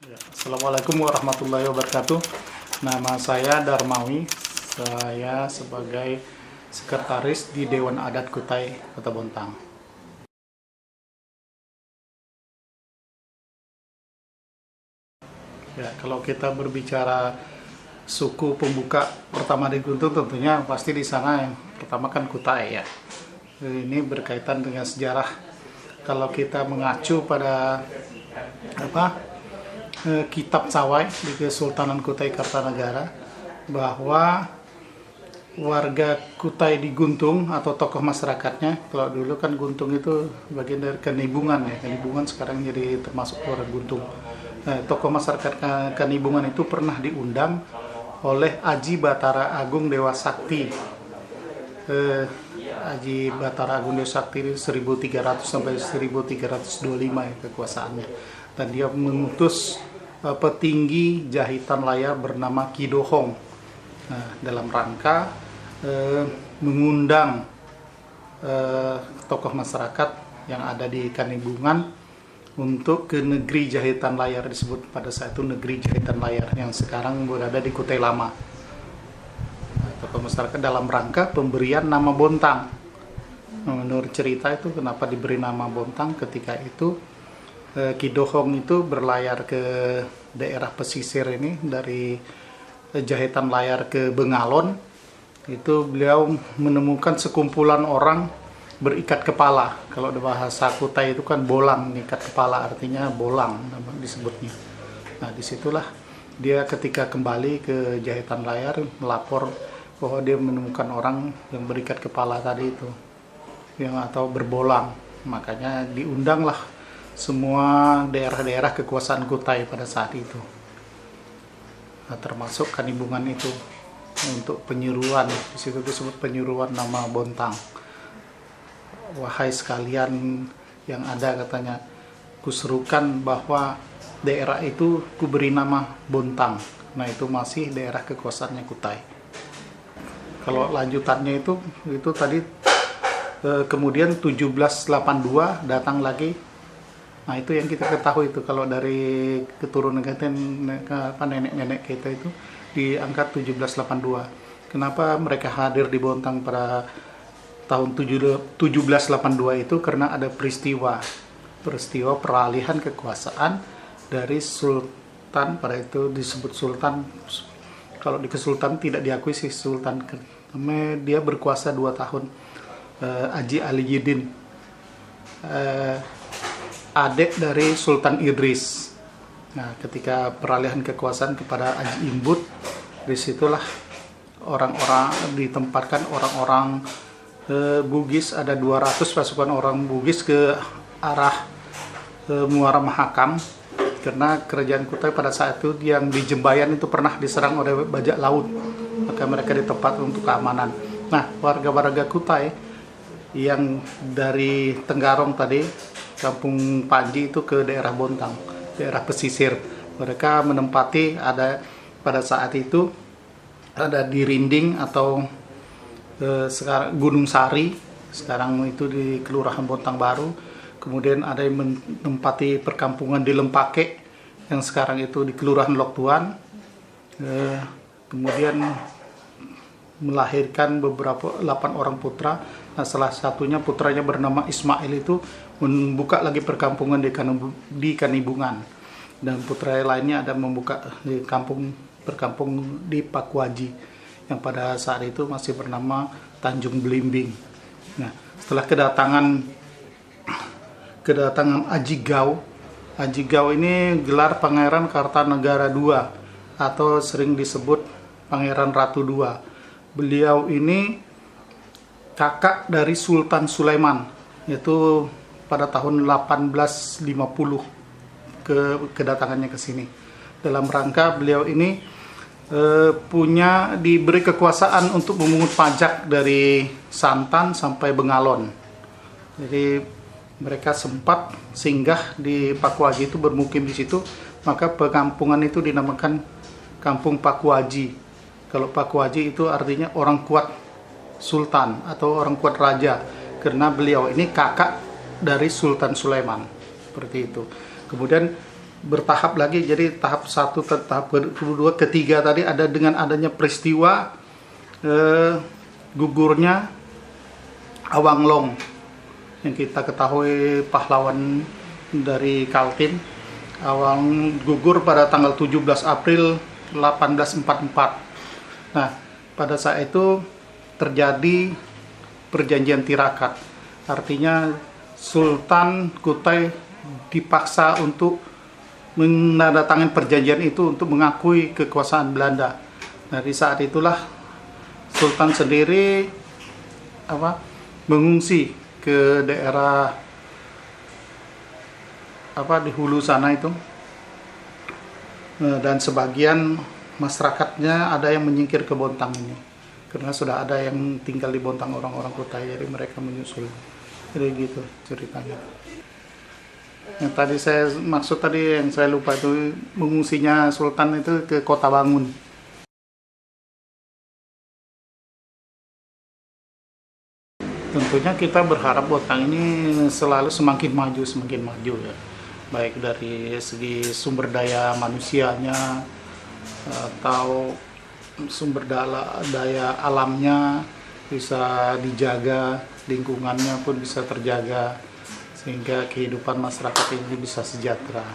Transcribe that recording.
Ya, Assalamualaikum warahmatullahi wabarakatuh. Nama saya Darmawi. Saya sebagai sekretaris di Dewan Adat Kutai Kota Bontang. Ya, kalau kita berbicara suku pembuka pertama di Guntung, tentunya pasti di sana yang pertama kan Kutai ya. Ini berkaitan dengan sejarah. Kalau kita mengacu pada kitab Sawai di Kesultanan Kutai Kartanegara, bahwa warga Kutai di Guntung atau tokoh masyarakatnya, kalau dulu kan Guntung itu bagian dari Kanibungan ya, Kanibungan sekarang jadi termasuk orang Guntung. Tokoh masyarakat Kanibungan itu pernah diundang oleh Aji Batara Agung Dewa Sakti. Aji Batara Agung Dewa Sakti 1300 sampai 1325 ya kekuasaannya. Dan dia mengutus petinggi jahitan layar bernama Kidohong dalam rangka mengundang tokoh masyarakat yang ada di Kanibungan untuk ke negeri jahitan layar, disebut pada saat itu negeri jahitan layar yang sekarang berada di Kutai Lama. Tokoh masyarakat dalam rangka pemberian nama Bontang. Menurut cerita itu kenapa diberi nama Bontang, ketika itu Kidohong itu berlayar ke daerah pesisir ini dari jahitan layar ke Bengalon. Itu beliau menemukan sekumpulan orang berikat kepala. Kalau di bahasa Kutai itu kan bolang, ikat kepala, artinya bolang disebutnya. Nah, disitulah dia ketika kembali ke jahitan layar melapor bahwa dia menemukan orang yang berikat kepala tadi itu, yang atau berbolang. Makanya diundanglah semua daerah-daerah kekuasaan Kutai pada saat itu. Nah, termasuk Kanibungan itu untuk penyeruan. Di situ disebut penyeruan nama Bontang. Wahai sekalian yang ada, katanya, kuserukan bahwa daerah itu kuberi nama Bontang. Nah, itu masih daerah kekuasaannya Kutai. Kalau lanjutannya itu tadi kemudian 1782 datang lagi. Nah, itu yang kita ketahui itu kalau dari keturunan kita, nenek-nenek kita itu diangkat 1782. Kenapa mereka hadir di Bontang pada tahun 1782 itu? Karena ada peristiwa peralihan kekuasaan dari sultan, pada itu disebut sultan. Kalau di kesultanan tidak diakui si sultan, karena dia berkuasa 2 tahun. Haji Aliyuddin, adik dari Sultan Idris. Nah, ketika peralihan kekuasaan kepada Haji Imbut, disitulah orang-orang ditempatkan, orang-orang Bugis, ada 200 pasukan orang Bugis ke arah Muara Mahakam, karena kerajaan Kutai pada saat itu yang di Jembayan itu pernah diserang oleh bajak laut, maka mereka ditempatkan untuk keamanan. Nah, warga-warga Kutai yang dari Tenggarong tadi, Kampung Panji itu ke daerah Bontang, daerah pesisir, mereka menempati, ada pada saat itu ada di Rinding atau sekarang Gunung Sari, sekarang itu di Kelurahan Bontang Baru. Kemudian ada yang menempati perkampungan di Lempake yang sekarang itu di Kelurahan Loktuan. Kemudian melahirkan beberapa 8 orang putra. Nah, salah satunya putranya bernama Ismail itu membuka lagi perkampungan di Kanibungan, dan putra lainnya ada membuka di perkampung di Pakuaji yang pada saat itu masih bernama Tanjung Belimbing. Nah, setelah kedatangan Aji Gau ini gelar Pangeran Kartanegara II atau sering disebut Pangeran Ratu II. Beliau ini kakak dari Sultan Sulaiman, yaitu pada tahun 1850 kedatangannya ke sini. Dalam rangka beliau ini diberi kekuasaan untuk memungut pajak dari Santan sampai Bengalon. Jadi mereka sempat singgah di Pakuaji itu, bermukim di situ, maka perkampungan itu dinamakan Kampung Pakuaji. Kalau Pakuaji itu artinya orang kuat sultan atau orang kuat raja, karena beliau ini kakak dari Sultan Sulaiman, seperti itu. Kemudian bertahap lagi. Jadi tahap 1, tahap kedua, ketiga tadi ada dengan adanya peristiwa gugurnya Awang Long yang kita ketahui pahlawan dari Kaltim. Awang gugur pada tanggal 17 April 1844. Nah, pada saat itu terjadi perjanjian Tirakat. Artinya Sultan Kutai dipaksa untuk menandatangani perjanjian itu untuk mengakui kekuasaan Belanda. Nah, di saat itulah Sultan sendiri mengungsi ke daerah di hulu sana itu, dan sebagian masyarakatnya ada yang menyingkir ke Bontang ini karena sudah ada yang tinggal di Bontang, orang-orang Kutai, jadi mereka menyusul. Jadi gitu ceritanya. Yang tadi saya maksud tadi yang saya lupa itu, mengungsinya Sultan itu ke Kota Bangun. Tentunya kita berharap Bontang ini selalu semakin maju ya. Baik dari segi sumber daya manusianya atau sumber daya alamnya bisa dijaga, lingkungannya pun bisa terjaga, sehingga kehidupan masyarakat ini bisa sejahtera.